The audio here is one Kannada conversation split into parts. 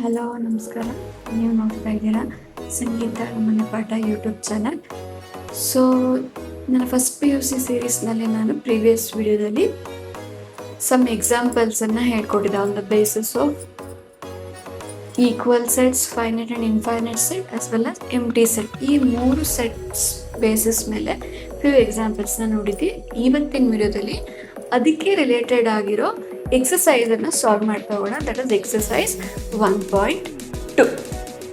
ಹಲೋ ನಮಸ್ಕಾರ. ನೀವು ನೋಡ್ತಾ ಇದ್ದೀರಾ ಸಂಗೀತ ನಮ್ಮನೆ ಪಾಠ ಯೂಟ್ಯೂಬ್ ಚಾನಲ್. ಸೊ ನನ್ನ ಫಸ್ಟ್ PUC ಸೀರೀಸ್ನಲ್ಲಿ ನಾನು ಪ್ರೀವಿಯಸ್ ವಿಡಿಯೋದಲ್ಲಿ ಸಮ್ ಎಕ್ಸಾಂಪಲ್ಸನ್ನು ಹೇಳ್ಕೊಟ್ಟಿದ್ದೆ on the basis of equal sets, finite and infinite set as well as empty set. ಈ 3 ಸೆಟ್ಸ್ ಬೇಸಿಸ್ ಮೇಲೆ ಫ್ಯೂ ಎಕ್ಸಾಂಪಲ್ಸ್ನ ನೋಡಿದ್ವಿ. ಇವತ್ತಿನ ವಿಡಿಯೋದಲ್ಲಿ ಅದಕ್ಕೆ ರಿಲೇಟೆಡ್ ಆಗಿರೋ ಎಕ್ಸಸೈಸನ್ನು ಸಾಲ್ವ್ ಮಾಡ್ತಾ ಹೋಗೋಣ. That is exercise 1.2.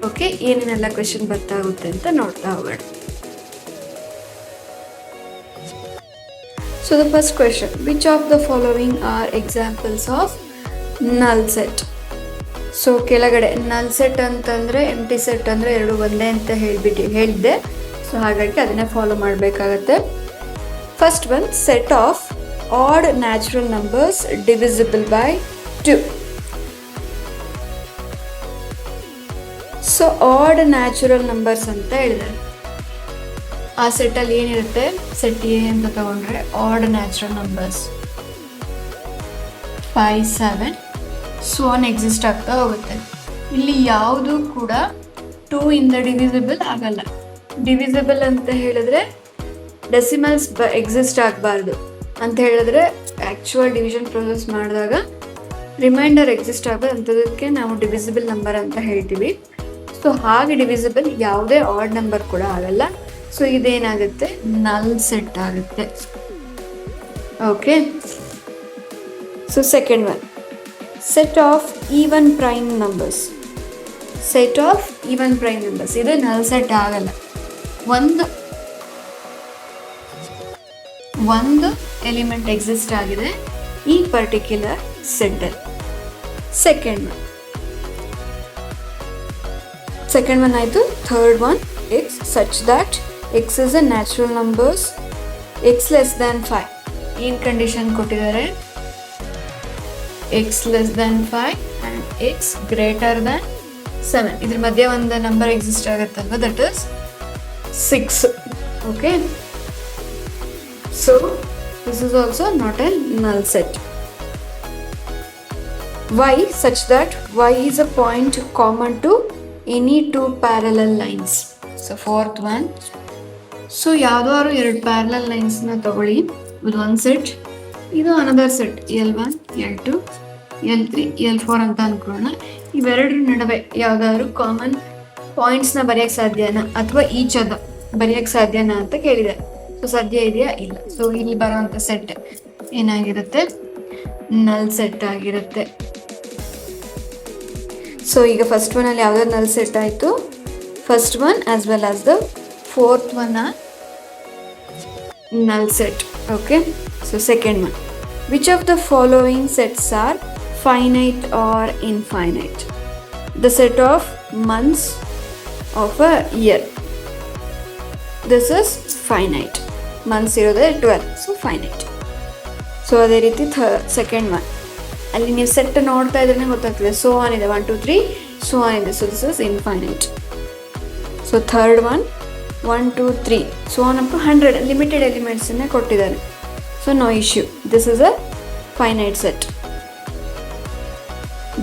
ಓಕೆ, ಏನೇನೆಲ್ಲ ಕ್ವೆಶನ್ ಬರ್ತಾ ಹೋಗುತ್ತೆ ಅಂತ ನೋಡ್ತಾ ಹೋಗೋಣ. So the first question, which of the following are examples of ನಲ್ ಸೆಟ್? ಸೊ ಕೆಳಗಡೆ ನಲ್ ಸೆಟ್ ಅಂತಂದರೆ ಎಂಟಿ ಸೆಟ್ ಅಂದರೆ ಎರಡು ಒಂದೇ ಅಂತ ಹೇಳಿದ್ದೆ. ಸೊ ಹಾಗಾಗಿ ಅದನ್ನೇ ಫಾಲೋ ಮಾಡಬೇಕಾಗತ್ತೆ. First one, set of odd natural numbers divisible by 2. So odd natural numbers ಅಂತ ಹೇಳಿದ್ದಾರೆ. ಆ ಸೆಟ್ಟಲ್ಲಿ ಏನಿರುತ್ತೆ, ಸೆಟ್ ಎ ಅಂತ ತಗೊಂಡ್ರೆ odd natural numbers 5, 7 so on exist ಆಗ್ತಾ ಹೋಗುತ್ತೆ. ಇಲ್ಲಿ ಯಾವುದು ಕೂಡ 2 ಇಂದ ಡಿವಿಸಿಬಲ್ ಆಗಲ್ಲ. ಡಿವಿಸಿಬಲ್ ಅಂತ ಹೇಳಿದ್ರೆ ಡೆಸಿಮಲ್ಸ್ ಎಕ್ಸಿಸ್ಟ್ ಆಗಬಾರ್ದು ಅಂತ ಹೇಳಿದ್ರೆ ಆ್ಯಕ್ಚುಯಲ್ ಡಿವಿಷನ್ ಪ್ರೊಸೆಸ್ ಮಾಡಿದಾಗ ರಿಮೈಂಡರ್ ಎಕ್ಸಿಸ್ಟ್ ಆಗೋದು ಅಂಥದಕ್ಕೆ ನಾವು ಡಿವಿಸಿಬಲ್ ನಂಬರ್ ಅಂತ ಹೇಳ್ತೀವಿ. ಸೊ ಹಾಗೆ ಡಿವಿಸಿಬಲ್ ಯಾವುದೇ ಆಡ್ ನಂಬರ್ ಕೂಡ ಆಗಲ್ಲ. ಸೊ ಇದೇನಾಗುತ್ತೆ, ನಲ್ ಸೆಟ್ ಆಗುತ್ತೆ. Okay, so second one, set of even prime numbers. Set of even prime numbers ಇದು ನಲ್ ಸೆಟ್ ಆಗಲ್ಲ. ಒಂದು ಎಲಿಮೆಂಟ್ ಎಕ್ಸಿಸ್ಟ್ ಆಗಿದೆ ಈ ಪರ್ಟಿಕ್ಯುಲರ್ ಸೆಟ್ಟಲ್ಲಿ. ಸೆಕೆಂಡ್ ಒನ್ ಆಯಿತು. Third one, x such that x is a natural numbers x less than 5. ಏನು ಕಂಡೀಷನ್ ಕೊಟ್ಟಿದ್ದಾರೆ, x less than 5 and x greater than 7. ಇದ್ರ ಮಧ್ಯೆ ಒಂದು ನಂಬರ್ ಎಕ್ಸಿಸ್ಟ್ ಆಗುತ್ತಲ್ವ, that is 6. Okay, so this is also not a null set. Y such that y is a point common to any two parallel lines. So fourth one, so ಯಾವ್ದಾದ್ರು ಎರಡು ಪ್ಯಾರಲಲ್ ಲೈನ್ಸ್ನ ತಗೊಳ್ಳಿ. ಇದು ಒಂದು ಸೆಟ್, ಇದು another set L1, L2, L3, L4 ಅಂತ ಅನ್ಕೊಳ್ಳೋಣ. ಇವೆರಡರ ನಡುವೆ ಯಾವ್ದಾದ್ರು ಕಾಮನ್ ಪಾಯಿಂಟ್ಸ್ನ ಬರೆಯೋಕ್ಕೆ ಸಾಧ್ಯನಾ ಅಥವಾ ಈಚ್ ಅದ ಬರೆಯೋಕ್ಕೆ ಸಾಧ್ಯನಾ ಅಂತ ಕೇಳಿದೆ. ಸೊ ಸಾಧ್ಯ ಇದೆಯಾ? ಇಲ್ಲ. ಸೊ ಇಲ್ಲಿ ಬರೋವಂಥ ಸೆಟ್ ಏನಾಗಿರುತ್ತೆ, ನಲ್ ಸೆಟ್ ಆಗಿರುತ್ತೆ. ಸೊ ಈಗ ಫಸ್ಟ್ ಒನಲ್ಲಿ ಯಾವ್ದಾದ್ರು ನಲ್ ಸೆಟ್ ಆಯಿತು. First one as well as the fourth one are null set. Okay, so second one, which of the following sets are finite or infinite? The set of months of a year, this is finite. Months ಇರೋದೇ 12, ಸೊ ಫೈನೈಟ್. ಸೊ ಅದೇ ರೀತಿ ಸೆಕೆಂಡ್ ಒನ್, ಅಲ್ಲಿ ನೀವು ಸೆಟ್ ನೋಡ್ತಾ ಇದ್ರೆ ಗೊತ್ತಾಗ್ತದೆ. ಸೊ ಆನ್ ಇದೆ 1, 2, 3 ಸೊ ಆನ್ ಇದೆ. So this is infinite. So third one 1, 2, 3 so on up to 100 limited ಎಲಿಮೆಂಟ್ಸನ್ನೇ ಕೊಟ್ಟಿದ್ದಾರೆ. So no issue, this is a finite set.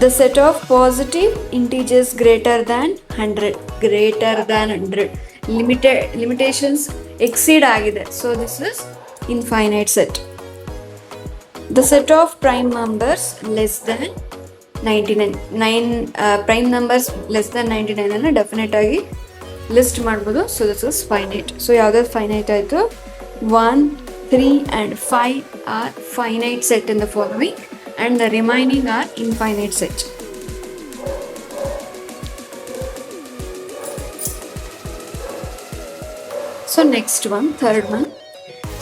The set of positive integers greater than 100 limitations exceed ಆಗಿದೆ. So this is infinite set. The set of prime numbers less than 99 prime numbers less than 99 ಅನ್ನು ಡೆಫಿನೆಟ್ ಆಗಿ ಲಿಸ್ಟ್ ಮಾಡ್ಬೋದು. So this is finite. So ಯಾವ್ದಾದ್ರು ಫೈನೈಟ್ ಆಯಿತು. 1, 3 and 5 are finite set in the following and the remaining are infinite set. So next one, third one,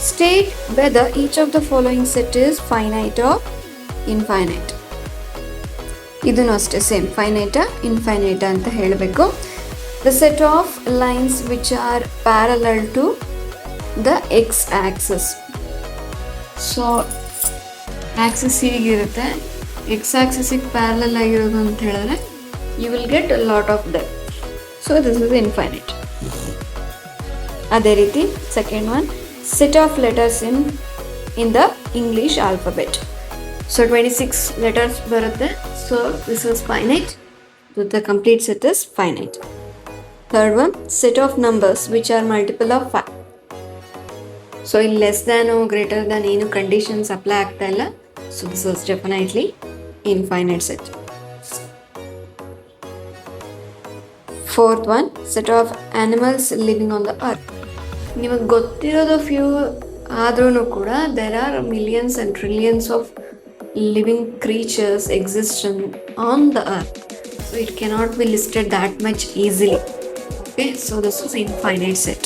state whether each of the following set is finite or infinite. ಇದನ್ನು ಅಷ್ಟೇ ಸೇಮ್, ಫೈನೈಟಾ ಇನ್ಫೈನೈಟಾ ಅಂತ ಹೇಳಬೇಕು. The set of lines which are parallel to the x axis. So axis ಹೀಗಿರುತ್ತೆ, ಎಕ್ಸ್ ಆಕ್ಸಿಸಿಗೆ ಪ್ಯಾರಲಲ್ ಆಗಿರೋದು ಅಂತ ಹೇಳಿದ್ರೆ you will get a lot of that. So this is infinite. ಅದೇ ರೀತಿ second one, set of letters in the English alphabet. So 26 letters ಬರುತ್ತೆ. So this is finite. So the complete set is finite. Third one, set of numbers which are multiple of 5. So in less than or greater than ಏನು conditions apply ಆಗ್ತಾ ಇಲ್ಲ. So this is definitely infinite set. Fourth one, set of animals living on the earth. ನಿಮಗೆ ಗೊತ್ತಿರೋದು ಫ್ಯೂ ಆದ್ರೂ ಕೂಡ there are millions and trillions of living creatures existing on the earth. So it cannot be listed that much easily. Okay, so this is infinite set.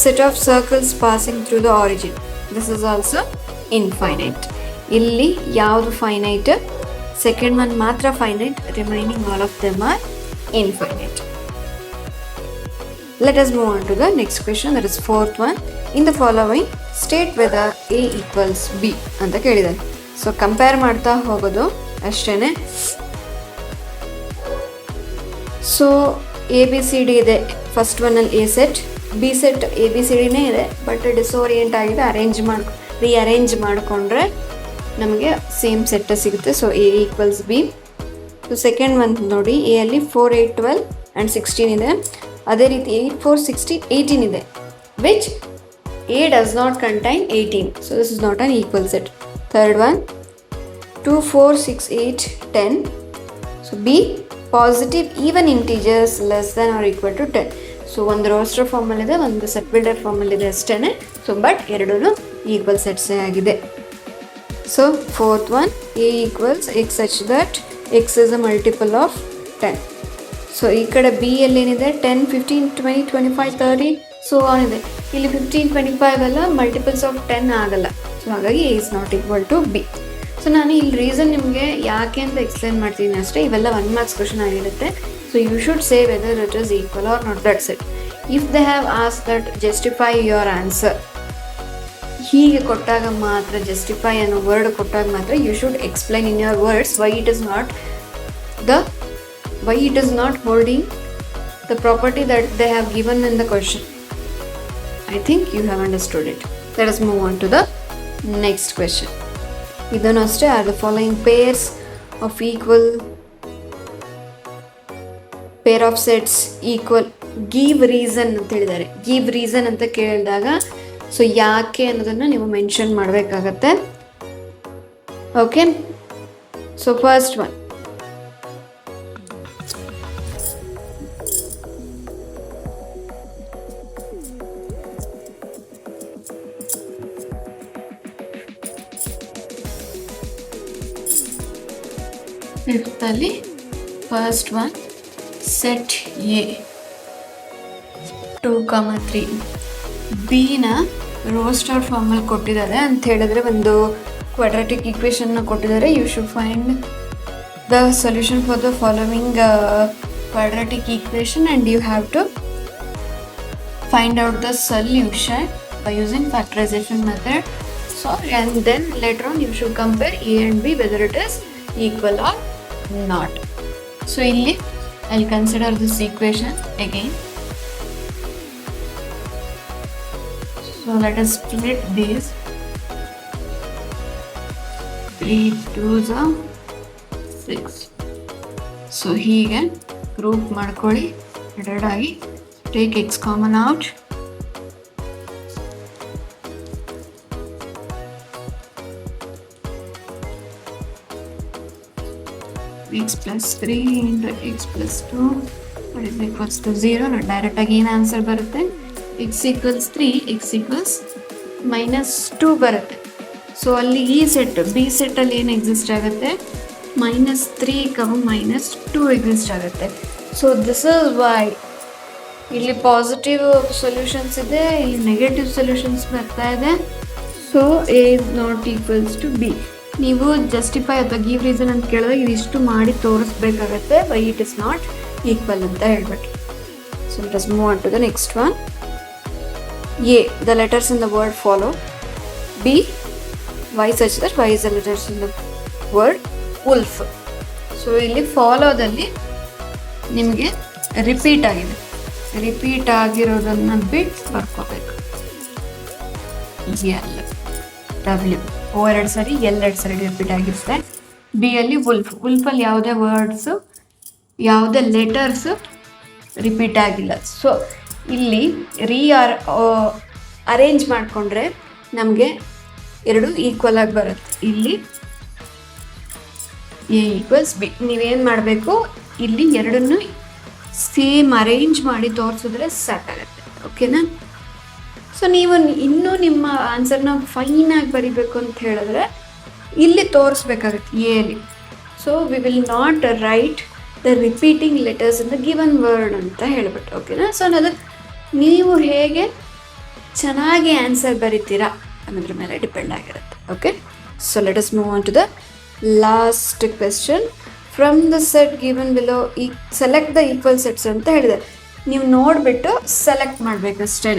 Set of circles passing through the origin. This is also infinite. ಇಲ್ಲಿ ಯಾವುದು finite? Second one ಮಾತ್ರ finite, remaining all of them are infinite. Let us move on to the next question, that is fourth one. In the following, state whether A equals B ಅಂತ ಕೇಳಿದ್ದಾರೆ. ಸೊ ಕಂಪೇರ್ ಮಾಡ್ತಾ ಹೋಗೋದು ಅಷ್ಟೇ. So A B C D ಇದೆ, ಫಸ್ಟ್ ಒನ್ನಲ್ಲಿ A set, B set A B C ಡಿನೇ ಇದೆ, ಬಟ್ ಡಿಸೋರಿಯೆಂಟ್ ಆಗಿದೆ, ರೀಅರೇಂಜ್ ಮಾಡಿಕೊಂಡ್ರೆ ನಮಗೆ ಸೇಮ್ ಸೆಟ್ ಸಿಗುತ್ತೆ. So A equals B. So second one ನೋಡಿ, ಎ ಅಲ್ಲಿ 4, 8, 12 ಆ್ಯಂಡ್ 16 ಇದೆ. ಅದೇ ರೀತಿ 8, 4, 16, 18 ಇದೆ, which A does not contain 18. So this is not an equal set. Third one, 2, 4, 6, 8, 10. So B, positive even integers less than or equal to 10. So one roster form alide, one set builder form alide ashtene. So but ಎರಡೂ equal sets agide. So fourth one, A equals x such that x is a multiple of 10. So ಈ ಕಡೆ B ಅಲ್ಲಿ ಏನಿದೆ 10, 15, 20, 25, 30 ಸೊ ಆನ್ ಇದೆ. ಇಲ್ಲಿ 15, 25 ಎಲ್ಲ ಮಲ್ಟಿಪಲ್ಸ್ ಆಫ್ 10 ಆಗಲ್ಲ. ಸೊ ಹಾಗಾಗಿ A is not equal to B. So ನಾನು ಇಲ್ಲಿ ರೀಸನ್ ನಿಮಗೆ ಯಾಕೆ ಅಂತ ಎಕ್ಸ್ಪ್ಲೈನ್ ಮಾಡ್ತೀನಿ ಅಷ್ಟೇ. ಇವೆಲ್ಲ 1 ಮಾರ್ಕ್ಸ್ ಕ್ವಶನ್ ಆಗಿರುತ್ತೆ. So you should say whether it is equal or not, that's it. If they have ask that justify your answer, ಹೀಗೆ ಕೊಟ್ಟಾಗ ಮಾತ್ರ, ಜಸ್ಟಿಫೈ ಅನ್ನೋ ವರ್ಡ್ ಕೊಟ್ಟಾಗ ಮಾತ್ರ you should explain in your words why it is not holding the property that they have given in the question. I think you have understood it. Let us move on to the next question. Idanu ashte, are the following pairs of equal pair of sets equal? Give reason ಅಂತ ಹೇಳಿದ್ದಾರೆ. Give reason ಅಂತ ಕೇಳಿದಾಗ ಸೊ ಯಾಕೆ ಅನ್ನೋದನ್ನ ನೀವು ಮೆನ್ಷನ್ ಮಾಡಬೇಕಾಗತ್ತೆ. Okay, so first one, fifth ಅಲ್ಲಿ ಫಸ್ಟ್ ಒನ್, ಸೆಟ್ ಎ 2, 3 ಬಿನ ರೋಸ್ಟರ್ ಫಾರ್ಮಲ್ಲಿ ಕೊಟ್ಟಿದ್ದಾರೆ ಅಂತ ಹೇಳಿದ್ರೆ, ಒಂದು ಕ್ವಾಡ್ರಾಟಿಕ್ ಈಕ್ವೇಷನ್ನ ಕೊಟ್ಟಿದ್ದಾರೆ. You should find the solution for the following quadratic equation and you have to find out the solution by using factorization method. So and then later on you should compare A and B whether it is equal or not. So illi I'll consider this equation again. So let us split these. 3 2s are 6. So ಹೀಗೆ ಗ್ರೂಪ್ ಮಾಡ್ಕೊಳ್ಳಿ ಎರಡಾಗಿ. Take x common out. x plus 3 into x plus 2 that is equals to 0. Now direct again answer ಬರುತ್ತೆ. x equals 3, x equals minus 2 ಬರುತ್ತೆ. ಸೊ ಅಲ್ಲಿ ಈ ಸೆಟ್ ಬಿ ಸೆಟ್ಟಲ್ಲಿ ಏನು ಎಕ್ಸಿಸ್ಟ್ ಆಗುತ್ತೆ, -3, -2 ಎಕ್ಸಿಸ್ಟ್ ಆಗುತ್ತೆ. ಸೊ ದಿಸ್ ಇಸ್ ವೈ ಇಲ್ಲಿ ಪಾಸಿಟಿವ್ ಸೊಲ್ಯೂಷನ್ಸ್ ಇದೆ, ಇಲ್ಲಿ ನೆಗೆಟಿವ್ ಸೊಲ್ಯೂಷನ್ಸ್ ಬರ್ತಾ ಇದೆ. So A is not equals to B. ನೀವು ಜಸ್ಟಿಫೈ ಅಥವಾ ಗಿವ್ ರೀಸನ್ ಅಂತ ಕೇಳಿದಾಗ ಇದಿಷ್ಟು ಮಾಡಿ ತೋರಿಸ್ಬೇಕಾಗತ್ತೆ why it is not equal ಅಂತ ಹೇಳ್ಬಿಟ್ಟು. So let us move on to the next one. A, the letters in the word follow. B, Y such that Y is the letters in the word wolf. So ಇಲ್ಲಿ ಫಾಲೋದಲ್ಲಿ ನಿಮಗೆ ರಿಪೀಟ್ ಆಗಿದೆ, ರಿಪೀಟ್ ಆಗಿರೋದನ್ನು ಬಿಟ್ಟು ಬರ್ಕೋಬೇಕು. ಎಲ್, ಡಬ್ಲ್ಯೂ ಓ 2 ಸರಿ, ಎಲ್ 2 ಸರಿ ರಿಪೀಟ್ ಆಗಿರುತ್ತೆ. ಬಿ ಅಲ್ಲಿ ವುಲ್ಫಲ್ಲಿ ಯಾವುದೇ ವರ್ಡ್ಸು, ಯಾವುದೇ ಲೆಟರ್ಸು ರಿಪೀಟ್ ಆಗಿಲ್ಲ. ಸೊ ಇಲ್ಲಿ ಅರೇಂಜ್ ಮಾಡಿಕೊಂಡ್ರೆ ನಮಗೆ 2 ಈಕ್ವಲ್ ಆಗಿ ಬರುತ್ತೆ. ಇಲ್ಲಿ ಎ ಈಕ್ವಲ್ಸ್ ಬಿ. ನೀವೇನು ಮಾಡಬೇಕು, ಇಲ್ಲಿ ಎರಡನ್ನೂ ಸೇಮ್ ಅರೇಂಜ್ ಮಾಡಿ ತೋರಿಸಿದ್ರೆ ಸಾಕಾಗತ್ತೆ. ಓಕೆನಾ? ಸೊ ನೀವು ಇನ್ನೂ ನಿಮ್ಮ ಆನ್ಸರ್ನ ಫೈನಾಗಿ ಬರಿಬೇಕು ಅಂತ ಹೇಳಿದ್ರೆ ಇಲ್ಲಿ ತೋರಿಸ್ಬೇಕಾಗತ್ತೆ ಎಲ್ಲಿ. So we will not right the repeating letters in the given word ಅಂತ ಹೇಳ್ಬಿಟ್ಟು. ಓಕೆನಾ? ಸೊ ಅದಕ್ಕೆ ನೀವು ಹೇಗೆ ಚೆನ್ನಾಗಿ ಆನ್ಸರ್ ಬರಿತೀರಾ ಅನ್ನೋದ್ರ ಮೇಲೆ ಡಿಪೆಂಡ್ ಆಗಿರುತ್ತೆ. Okay, so let us move on to the last question. From the set given below select the equal sets ಅಂತ ಹೇಳಿದೆ. ನೀವು ನೋಡಿಬಿಟ್ಟು ಸೆಲೆಕ್ಟ್ ಮಾಡಬೇಕಷ್ಟೇ.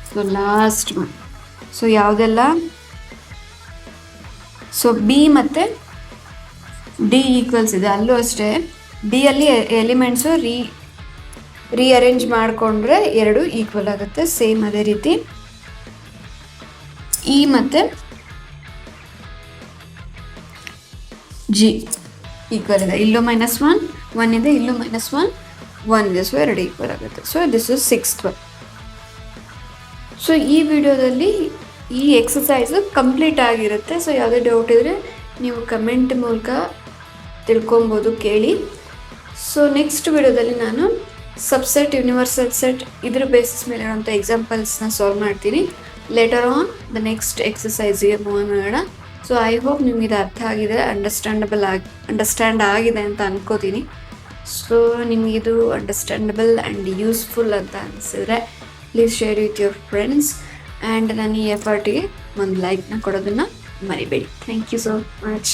So last one. ಸೊ ಯಾವುದೆಲ್ಲ, ಸೊ ಬಿ ಮತ್ತು ಡಿ ಈಕ್ವಲ್ಸ್ ಇದೆ, ಅಲ್ಲೂ ಅಷ್ಟೇ ಡಿ ಅಲ್ಲಿ ಎಲಿಮೆಂಟ್ಸು ರೀಅರೇಂಜ್ ಮಾಡಿಕೊಂಡ್ರೆ 2 ಈಕ್ವಲ್ ಆಗುತ್ತೆ. ಸೇಮ್ ಅದೇ ರೀತಿ ಇ ಮತ್ತು ಜಿ ಈಕ್ವಲ್ ಇದೆ. ಇಲ್ಲೂ -1 1 ಇದೆ, ಇಲ್ಲೂ -1 1 ಇದೆ. ಸೊ 2 ಈಕ್ವಲ್ ಆಗುತ್ತೆ. So this is 6th one. So ಈ ವಿಡಿಯೋದಲ್ಲಿ ಈ ಎಕ್ಸಸೈಸು ಕಂಪ್ಲೀಟ್ ಆಗಿರುತ್ತೆ. ಸೊ ಯಾವುದೇ ಡೌಟ್ ಇದ್ದರೆ ನೀವು ಕಮೆಂಟ್ ಮೂಲಕ ತಿಳ್ಕೊಬೋದು, ಕೇಳಿ. ಸೊ ನೆಕ್ಸ್ಟ್ ವಿಡಿಯೋದಲ್ಲಿ ನಾನು ಸಬ್ಸೆಟ್, ಯೂನಿವರ್ಸಲ್ ಸೆಟ್ ಇದ್ರ ಬೇಸಿಸ್ ಮೇಲೆ ಇರೋಂಥ ಎಕ್ಸಾಂಪಲ್ಸ್ನ ಸಾಲ್ವ್ ಮಾಡ್ತೀನಿ. ಲೇಟರ್ ಆನ್ ದ ನೆಕ್ಸ್ಟ್ ಎಕ್ಸಸೈಸ್ಗೆ ಮೂವ್ ಮಾಡೋಣ. ಸೊ ಐ ಹೋಪ್ ನಿಮ್ಗೆ ಇದು ಅರ್ಥ ಆಗಿದೆ, ಅಂಡರ್ಸ್ಟ್ಯಾಂಡ್ ಆಗಿದೆ ಅಂತ ಅನ್ಕೋತೀನಿ. ಸೊ ನಿಮಗಿದು ಅಂಡರ್ಸ್ಟ್ಯಾಂಡಬಲ್ ಆ್ಯಂಡ್ ಯೂಸ್ಫುಲ್ ಅಂತ ಅನಿಸಿದ್ರೆ please share with your friends. And ನಾನು ಈ ಎಫರ್ಟಿಗೆ ಒಂದು ಲೈಕ್ನ ಕೊಡೋದನ್ನು ಮರಿಬೇಡಿ. Thank you so much.